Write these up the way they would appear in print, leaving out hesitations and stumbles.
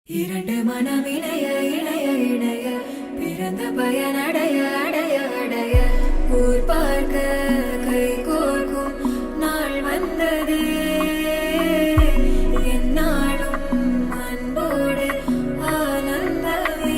இரண்டு மனம் இணைய இணைய இணைய பிறந்த பயன் அடைய அடைய அடைய ஊர் பார்க்க கை கோர்க்கும் நாள் வந்ததே என்னாலும் அன்போடு ஆனந்தமே.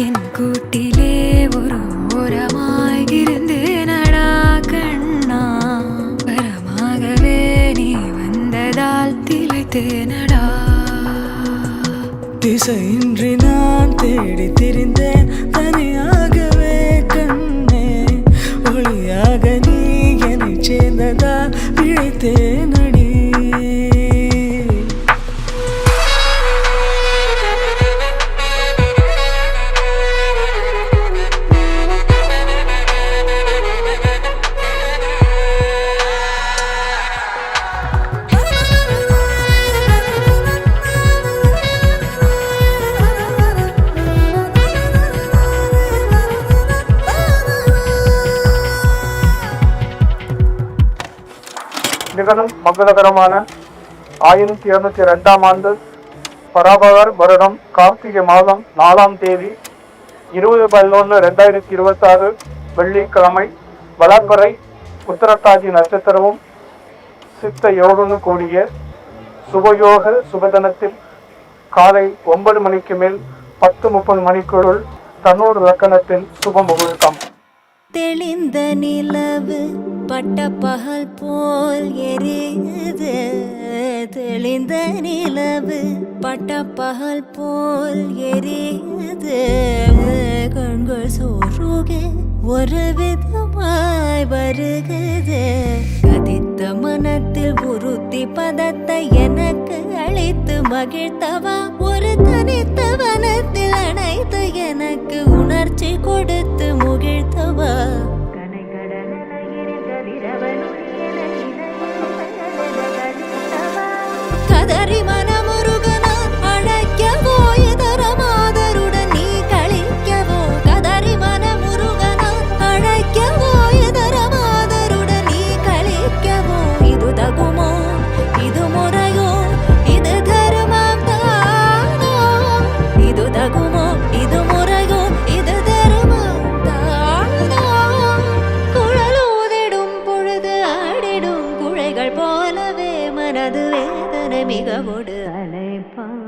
என் கூட்டிலே ஒரு ஓரமாய் இருந்தேனடா கண்ணா, வரமாகவே நீ வந்ததால் திளைத்தேனடா. திசையின்றி நான் தேடி திரிந்தேன் தனியாகவே கண்ணே, ஒளியாக நீ என்னை சேர்ந்ததால் பிழைத்தேனடி. நிகழும் மங்களகரமான 1202ஆம் ஆண்டு பராபவர் வருடம் கார்த்திகை மாதம் 4ஆம் தேதி 20/11/2026 வெள்ளிக்கிழமை வளர்பறை உத்தரட்டாதி நட்சத்திரமும் சித்த யோகமும் கூடிய சுபயோக சுபதனத்தில் காலை 9 மணிக்கு மேல் 10:30 மணிக்குள் தன்னூர் லக்கணத்தில் சுப முகூர்த்தம். தெளிந்த நிலவு பட்ட பகல் போல் எரியுது, தெளிந்த நிலவு பட்ட பகல் போல் எரியுது. கண்கள் சோறுக ஒரு விதமாய் வருகுது. கதித்த மனத்தில் உறுத்தி பதத்தை எனக்கு அழைத்து மகிழ்த்தவா, ஒரு தனித்த வனத்தில் அனைத்து எனக்கு உணர்ச்சி கொடுத்து முகிழ்த்தவா. கதறி மனமுருகனான் அழைக்கவோ இதர மாதருடன் நீ கழிக்கவோ, கதறி மனமுருகனான் அழைக்கவோ இதர மாதருடன் நீ கழிக்கவோ. இது தகுமோ, இது முறையோ, இது தருமம் தானோ, இது தகுமோ, இது முறையோ, இது தருமம் தானோ. குழலூதிடும் பொழுது ஆடிடும் குழைகள் போலவே மனது வேதனை மிகவோடு அலைப்பாயுது.